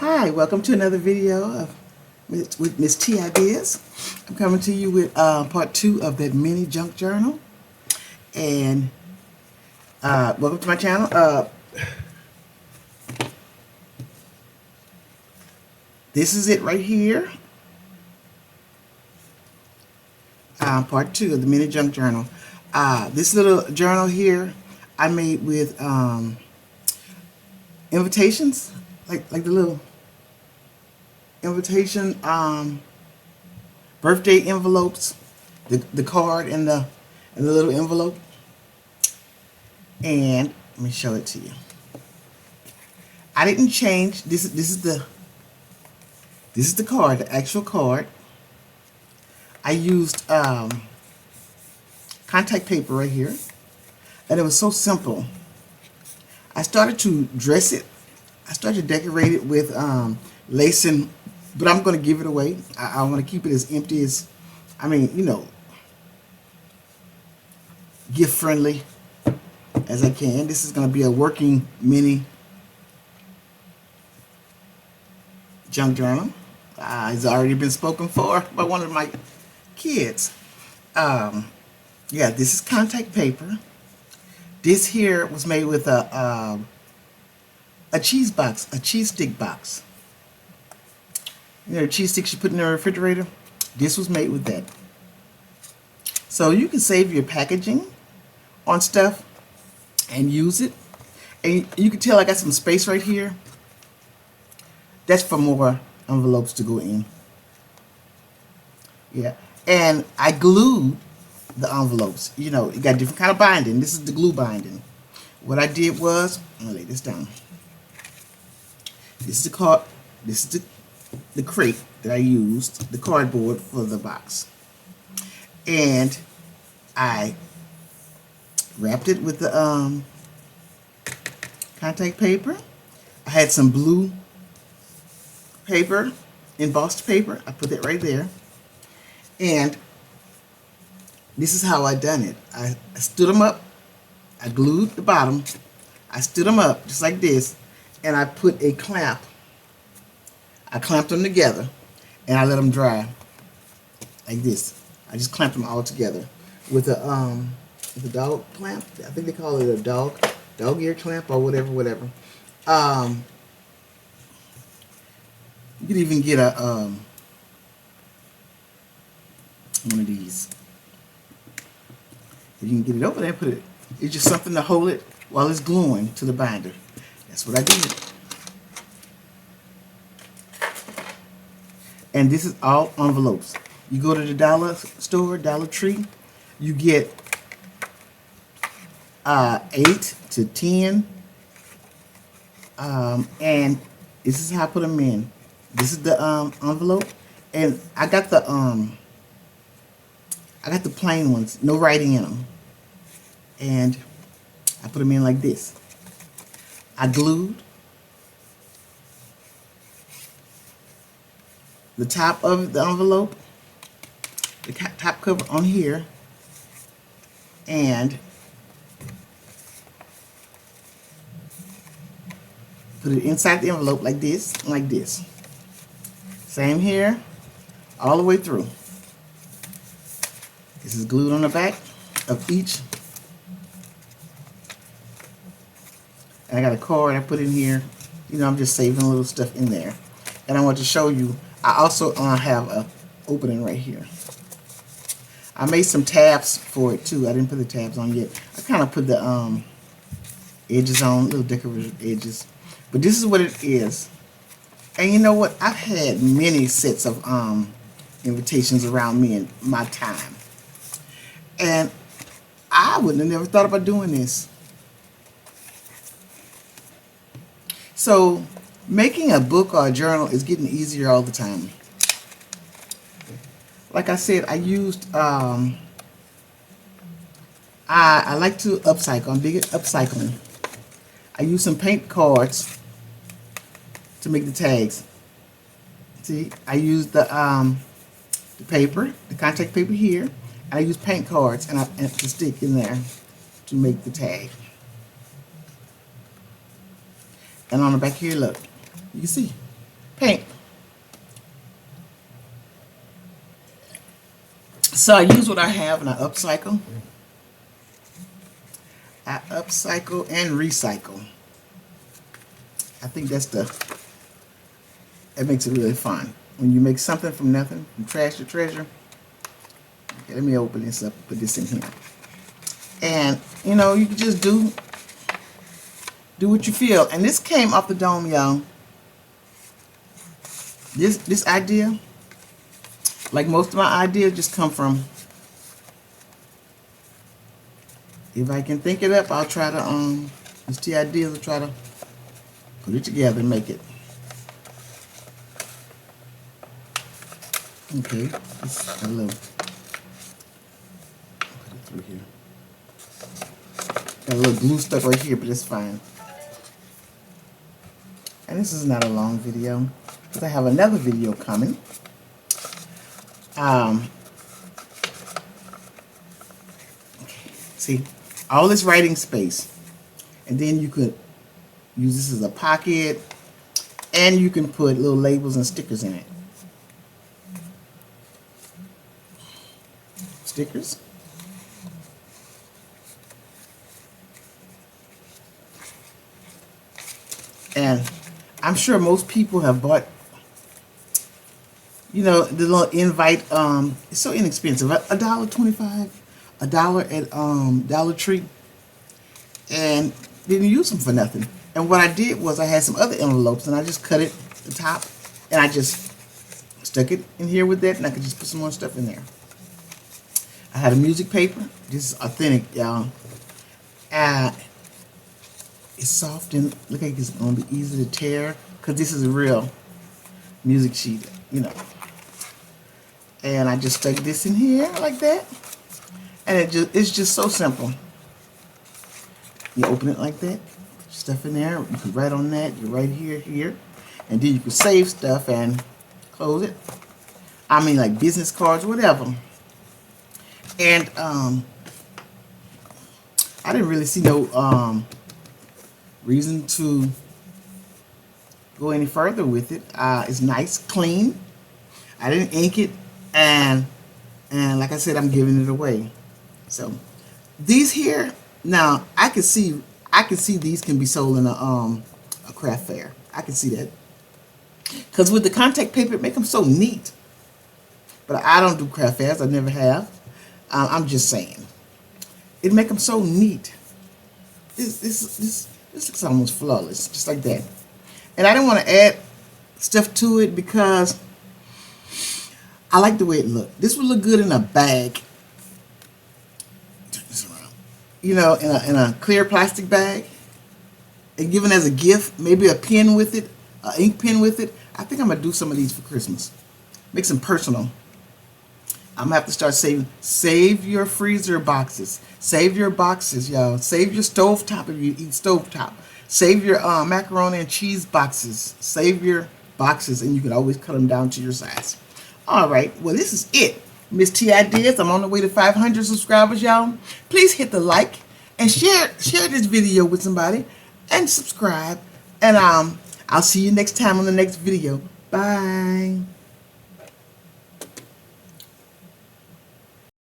Hi, welcome to another video of with Miss T Ideas. I'm coming to you with part 2 of that mini junk journal. And welcome to my channel. This is it right here. Part 2 of the mini junk journal. This little journal here I made with invitations, like the little invitation birthday envelopes, the card and the little envelope. And let me show it to you. I didn't change this. This is the card, the actual card. I used contact paper right here, and it was so simple. I started to dress it. I started to decorate it with lacing, but I'm going to give it away. I want to keep it as empty as, gift friendly as I can. This is going to be a working mini junk journal. It's already been spoken for by one of my kids. Yeah, this is contact paper. This here was made with a cheese box, a cheese stick box. You know, the cheese sticks you put in the refrigerator? This was made with that. So you can save your packaging on stuff and use it. And you can tell I got some space right here. That's for more envelopes to go in. Yeah. And I glued the envelopes. You know, you got different kind of binding. This is the glue binding. What I did was, I'm gonna lay this down. This is the card. This is the crate that I used, the cardboard for the box, and I wrapped it with the contact paper. I had some blue paper, embossed paper. I put that right there, and this is how I done it. I stood them up. I glued the bottom. I stood them up just like this, and I put a clamp. I clamped them together, and I let them dry like this. I just clamped them all together with a dog clamp. I think they call it a dog ear clamp or whatever. You could even get a one of these. You can get it over there and put it. It's just something to hold it while it's gluing to the binder. That's what I did. And this is all envelopes. You go to the dollar store, Dollar Tree, you get 8 to 10. And this is how I put them in. This is the envelope, and I got the plain ones, no writing in them. And I put them in like this. I glued the top of the envelope, the top cover on here, and put it inside the envelope like this, and like this. Same here, all the way through. This is glued on the back of each. And I got a card I put in here. You know, I'm just saving a little stuff in there. And I want to show you, I also have a opening right here. I made some tabs for it too. I didn't put the tabs on yet. I kind of put the edges on, little decorative edges. But this is what it is. And you know what? I've had many sets of invitations around me in my time. And I wouldn't have never thought about doing this. So making a book or a journal is getting easier all the time. Like I said, I used, I like to upcycle. I'm big at upcycling. I used some paint cards to make the tags. See, I used the paper, the contact paper here, and I used paint cards and to stick in there to make the tag. And on the back here, look, you can see paint. So I use what I have and I upcycle. I upcycle and recycle. I think it makes it really fun. When you make something from nothing, from trash to treasure. Okay, let me open this up, put this in here. And, you know, you can just do what you feel. And this came off the dome, y'all. This idea, like most of my ideas, just come from, if I can think it up, I'll try to, these two ideas, I'll try to put it together and make it. Okay, it's a little, put it through here. Got a little glue stuck right here, but it's fine. And this is not a long video, because I have another video coming. Okay. See, all this writing space. And then you could use this as a pocket, and you can put little labels and stickers in it. Stickers. And I'm sure most people have bought, you know, the little invite. It's so inexpensive. $1.25, $1 at Dollar Tree, and didn't use them for nothing. And what I did was I had some other envelopes, and I just cut it the top, and I just stuck it in here with that, and I could just put some more stuff in there. I had a music paper. This is authentic, y'all. It's soft and look like it's going to be easy to tear, because this is a real music sheet, you know. And I just stuck this in here like that, and it's just so simple. You open it like that, put stuff in there. You can write on that. You write here, and then you can save stuff and close it. I mean, like business cards, whatever. And I didn't really see no reason to go any further with it. It's nice, clean. I didn't ink it, and like I said, I'm giving it away. So these here, now I can see these can be sold in a craft fair. I can see that, because with the contact paper, it make them so neat. But I don't do craft fairs. I never have. I'm just saying, it make them so neat. This looks almost flawless, just like that. And I didn't want to add stuff to it because I like the way it looked. This would look good in a bag. Turn this around. You know, in a clear plastic bag, and given as a gift, maybe a pen with it, an ink pen with it. I think I'm gonna do some of these for Christmas. Make some personal. I'm gonna have to start saving. Save your freezer boxes. Save your boxes, y'all. Save your stovetop if you eat stovetop. Save your macaroni and cheese boxes. Save your boxes, and you can always cut them down to your size. All right. Well, this is it, Miss T Ideas. I'm on the way to 500 subscribers, y'all. Please hit the like and share this video with somebody, and subscribe. And I'll see you next time on the next video. Bye.